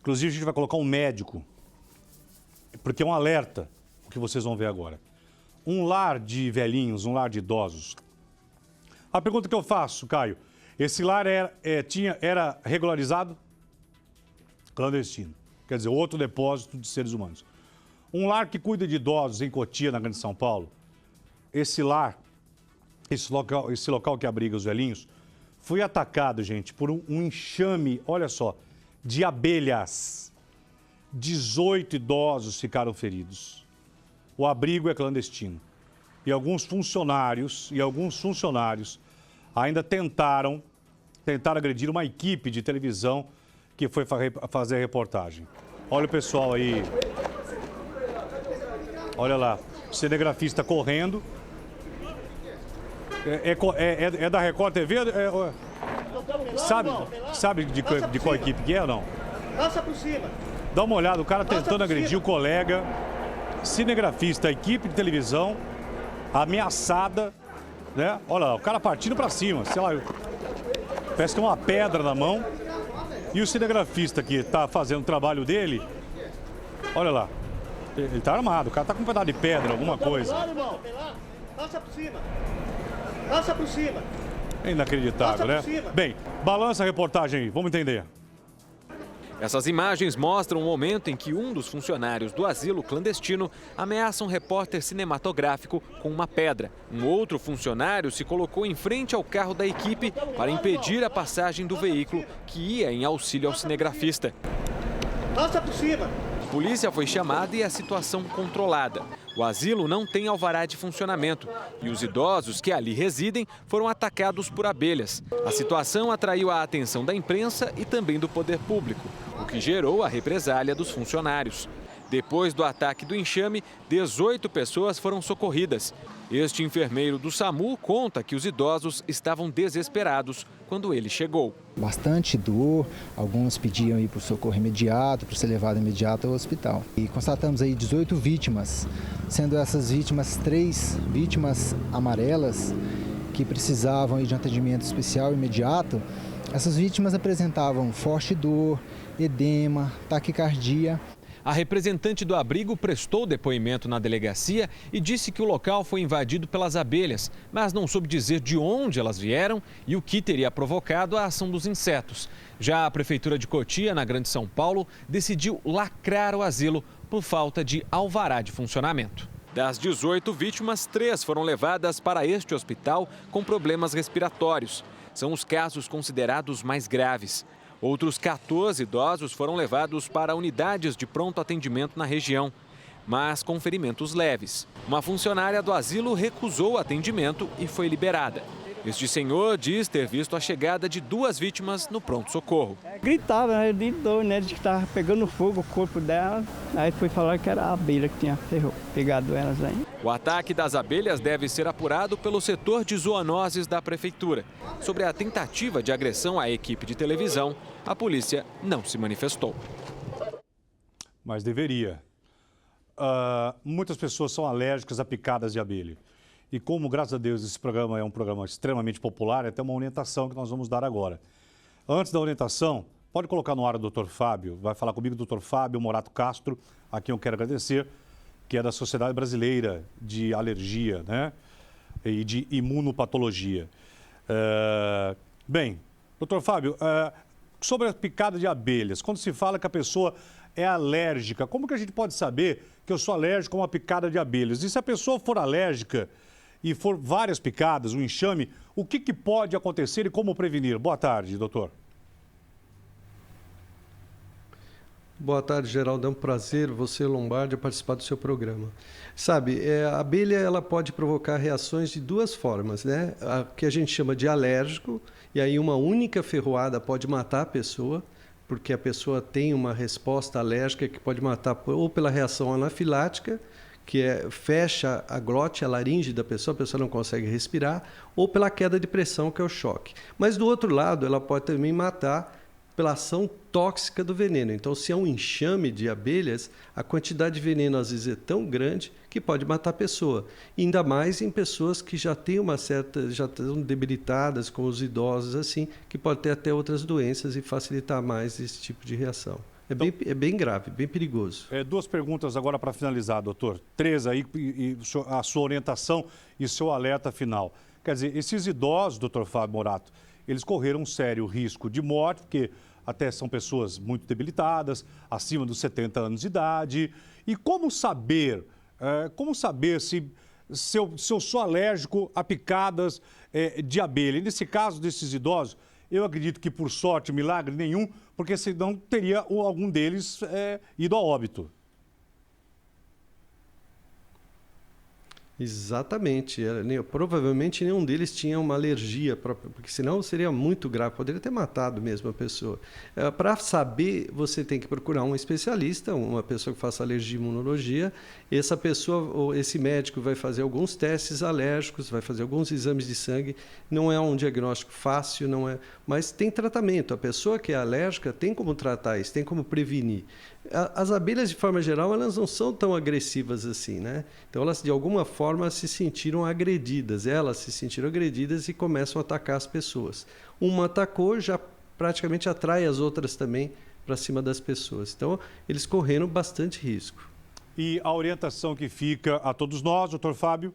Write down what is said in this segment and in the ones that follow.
Inclusive, a gente vai colocar um médico, porque é um alerta o que vocês vão ver agora. Um lar de velhinhos, um lar de idosos. A pergunta que eu faço, Caio, esse lar era regularizado? Clandestino. Quer dizer, outro depósito de seres humanos. Um lar que cuida de idosos em Cotia, na Grande São Paulo. Esse lar, esse local que abriga os velhinhos, foi atacado, gente, por um enxame, olha só, de abelhas. 18 idosos ficaram feridos. O abrigo é clandestino. E alguns funcionários ainda tentaram agredir uma equipe de televisão que foi fazer a reportagem. Olha o pessoal aí. Olha lá, o cinegrafista correndo. É da Record TV? Sabe de qual equipe que é ou não? Passa por cima. Dá uma olhada, o cara tentando agredir o colega. Cinegrafista, equipe de televisão, ameaçada, né? Olha lá, o cara partindo pra cima, sei lá, parece que é uma pedra na mão. E o cinegrafista que tá fazendo o trabalho dele, olha lá, ele tá armado, o cara tá com um pedaço de pedra, alguma coisa. Passa por cima. Passa por cima. É inacreditável, né? Bem, balança a reportagem aí, vamos entender. Essas imagens mostram o momento em que um dos funcionários do asilo clandestino ameaça um repórter cinematográfico com uma pedra. Um outro funcionário se colocou em frente ao carro da equipe para impedir a passagem do veículo que ia em auxílio ao cinegrafista. Passa por cima. A polícia foi chamada e a situação controlada. O asilo não tem alvará de funcionamento e os idosos que ali residem foram atacados por abelhas. A situação atraiu a atenção da imprensa e também do poder público, o que gerou a represália dos funcionários. Depois do ataque do enxame, 18 pessoas foram socorridas. Este enfermeiro do SAMU conta que os idosos estavam desesperados quando ele chegou. Bastante dor, alguns pediam ir para o socorro imediato, para ser levado imediato ao hospital. E constatamos aí 18 vítimas, sendo essas vítimas 3 vítimas amarelas que precisavam de um atendimento especial imediato. Essas vítimas apresentavam forte dor, edema, taquicardia. A representante do abrigo prestou depoimento na delegacia e disse que o local foi invadido pelas abelhas, mas não soube dizer de onde elas vieram e o que teria provocado a ação dos insetos. Já a Prefeitura de Cotia, na Grande São Paulo, decidiu lacrar o asilo por falta de alvará de funcionamento. Das 18 vítimas, 3 foram levadas para este hospital com problemas respiratórios. São os casos considerados mais graves. Outros 14 idosos foram levados para unidades de pronto atendimento na região, mas com ferimentos leves. Uma funcionária do asilo recusou o atendimento e foi liberada. Este senhor diz ter visto a chegada de 2 vítimas no pronto-socorro. Gritava, né, de dor, né, de que estava pegando fogo o corpo dela. Aí foi falar que era a abelha que tinha pegado elas aí. O ataque das abelhas deve ser apurado pelo setor de zoonoses da prefeitura. Sobre a tentativa de agressão à equipe de televisão, a polícia não se manifestou. Mas deveria. Muitas pessoas são alérgicas a picadas de abelha. E como, graças a Deus, esse programa é um programa extremamente popular, é até uma orientação que nós vamos dar agora. Antes da orientação, pode colocar no ar o doutor Fábio, vai falar comigo o doutor Fábio Morato Castro, a quem eu quero agradecer, que é da Sociedade Brasileira de Alergia, né? E de Imunopatologia. Bem, doutor Fábio, sobre a picada de abelhas, quando se fala que a pessoa é alérgica, como que a gente pode saber que eu sou alérgico a uma picada de abelhas? E se a pessoa for alérgica e for várias picadas, um enxame, o que pode acontecer e como prevenir? Boa tarde, doutor. Boa tarde, Geraldo. É um prazer você, Lombardi, participar do seu programa. Sabe, a abelha ela pode provocar reações de 2 formas, né? A que a gente chama de alérgico, e aí uma única ferroada pode matar a pessoa, porque a pessoa tem uma resposta alérgica que pode matar ou pela reação anafilática, que fecha a glote, a laringe da pessoa, a pessoa não consegue respirar, ou pela queda de pressão, que é o choque. Mas, do outro lado, ela pode também matar pela ação tóxica do veneno. Então, se é um enxame de abelhas, a quantidade de veneno às vezes é tão grande que pode matar a pessoa. E ainda mais em pessoas que já têm já estão debilitadas, como os idosos, assim, que pode ter até outras doenças e facilitar mais esse tipo de reação. É bem grave, bem perigoso. Duas perguntas agora para finalizar, doutor. 3 aí, e a sua orientação e seu alerta final. Quer dizer, esses idosos, doutor Fábio Morato, eles correram um sério risco de morte, porque até são pessoas muito debilitadas, acima dos 70 anos de idade. E como saber se eu sou alérgico a picadas de abelha? E nesse caso desses idosos, eu acredito que, por sorte, milagre nenhum, porque senão teria algum deles ido a óbito. Exatamente. Provavelmente nenhum deles tinha uma alergia, porque senão seria muito grave, poderia ter matado mesmo a pessoa. Para saber, você tem que procurar um especialista, uma pessoa que faça alergia e imunologia. Essa pessoa, ou esse médico, vai fazer alguns testes alérgicos, vai fazer alguns exames de sangue. Não é um diagnóstico fácil, não é, mas tem tratamento. A pessoa que é alérgica tem como tratar isso, tem como prevenir. As abelhas, de forma geral, elas não são tão agressivas assim, né? Então, elas, de alguma forma, se sentiram agredidas. Elas se sentiram agredidas e começam a atacar as pessoas. Uma atacou, já praticamente atrai as outras também para cima das pessoas. Então, eles correram bastante risco. E a orientação que fica a todos nós, doutor Fábio?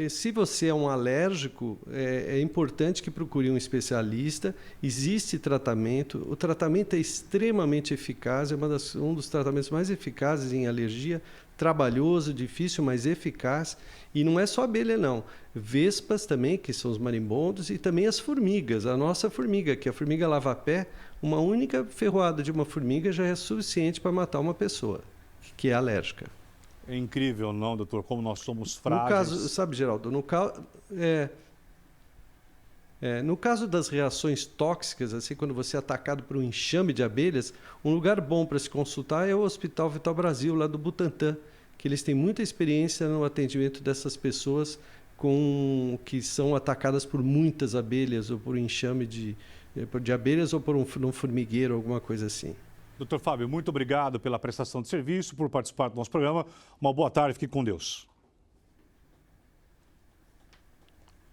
Se você é um alérgico, é importante que procure um especialista. Existe tratamento. O tratamento é extremamente eficaz, um dos tratamentos mais eficazes em alergia. Trabalhoso, difícil, mas eficaz. E não é só abelha, não. Vespas também, que são os marimbondos, e também as formigas. A nossa formiga, que é a formiga lava-pé, uma única ferroada de uma formiga já é suficiente para matar uma pessoa que é alérgica. É incrível, não, doutor, como nós somos frágeis. No caso, sabe, Geraldo, no caso das reações tóxicas, assim, quando você é atacado por um enxame de abelhas, um lugar bom para se consultar é o Hospital Vital Brasil, lá do Butantã, que eles têm muita experiência no atendimento dessas pessoas que são atacadas por muitas abelhas, ou por um enxame de abelhas, ou por um formigueiro, alguma coisa assim. Doutor Fábio, muito obrigado pela prestação de serviço, por participar do nosso programa. Uma boa tarde, fique com Deus.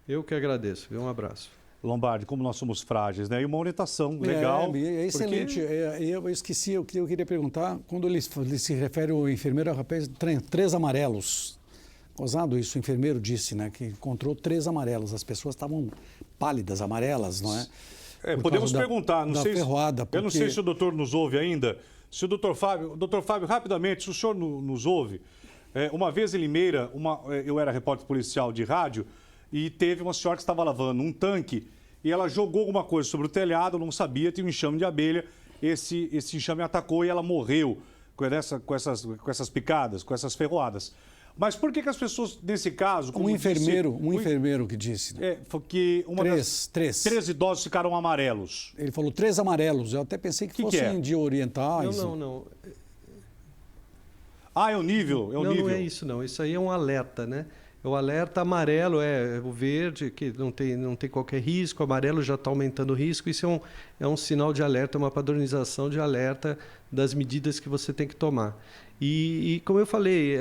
Eu que agradeço. Um abraço. Lombardi, como nós somos frágeis, né? E uma orientação legal. É excelente. Porque... Eu esqueci o que eu queria perguntar. Quando ele se refere ao enfermeiro, rapaz, 3 amarelos. Gozado isso, o enfermeiro disse, né? Que encontrou 3 amarelos. As pessoas estavam pálidas, amarelas, não é? Podemos perguntar, não sei ferroada, eu não sei se o doutor nos ouve ainda. Se o doutor Fábio, rapidamente, se o senhor nos ouve, uma vez em Limeira, eu era repórter policial de rádio, e teve uma senhora que estava lavando um tanque e ela jogou alguma coisa sobre o telhado, não sabia, tinha um enxame de abelha, esse enxame atacou e ela morreu com essas picadas, com essas ferroadas. Mas por que as pessoas, nesse caso... Um enfermeiro que disse. Que 3 idosos ficaram amarelos. Ele falou 3 amarelos. Eu até pensei que fossem de orientais. Não. É o nível? Não é isso, não. Isso aí é um alerta, né? O alerta amarelo é o verde, que não tem qualquer risco. O amarelo já está aumentando o risco. Isso é um sinal de alerta, uma padronização de alerta das medidas que você tem que tomar. E como eu falei,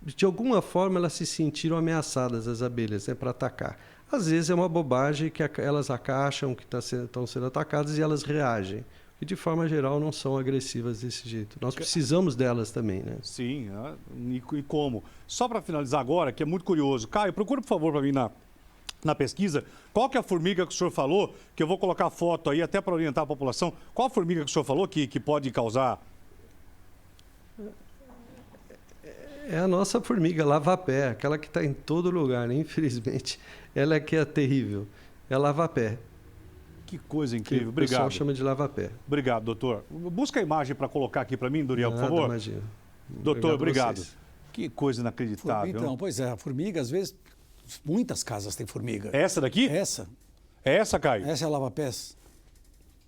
de alguma forma elas se sentiram ameaçadas, as abelhas, né, para atacar. Às vezes é uma bobagem que elas acham que estão sendo atacadas e elas reagem. E de forma geral não são agressivas desse jeito. Nós precisamos delas também, né? Sim, e como? Só para finalizar agora, que é muito curioso. Caio, procura por favor para mim na pesquisa, qual que é a formiga que o senhor falou, que eu vou colocar a foto aí até para orientar a população. Qual a formiga que o senhor falou que pode causar... É a nossa formiga lava-pé, aquela que está em todo lugar, né? Infelizmente. Ela é que é terrível. É lava-pé. Que coisa incrível. Obrigado. O pessoal chama de lava-pé. Obrigado, doutor. Busca a imagem para colocar aqui para mim, Duriel, por favor. Imagina. Doutor, obrigado. Que coisa inacreditável. Então, pois é, a formiga, às vezes, muitas casas têm formiga. Essa daqui? Essa. É essa, Caio? Essa é a lava-pés.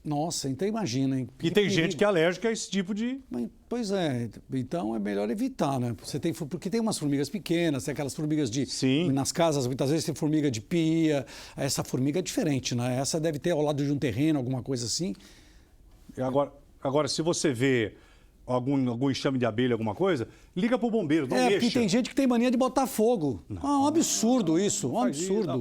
Nossa, então imagina, hein? E tem gente que é alérgica a esse tipo de... Pois é, então é melhor evitar, né? Porque tem umas formigas pequenas, tem aquelas formigas de... Sim. Nas casas, muitas vezes tem formiga de pia. Essa formiga é diferente, né? Essa deve ter ao lado de um terreno, alguma coisa assim. Agora se você vê algum enxame de abelha, alguma coisa, liga pro bombeiro, não deixa. Porque tem gente que tem mania de botar fogo. Um absurdo isso, um absurdo.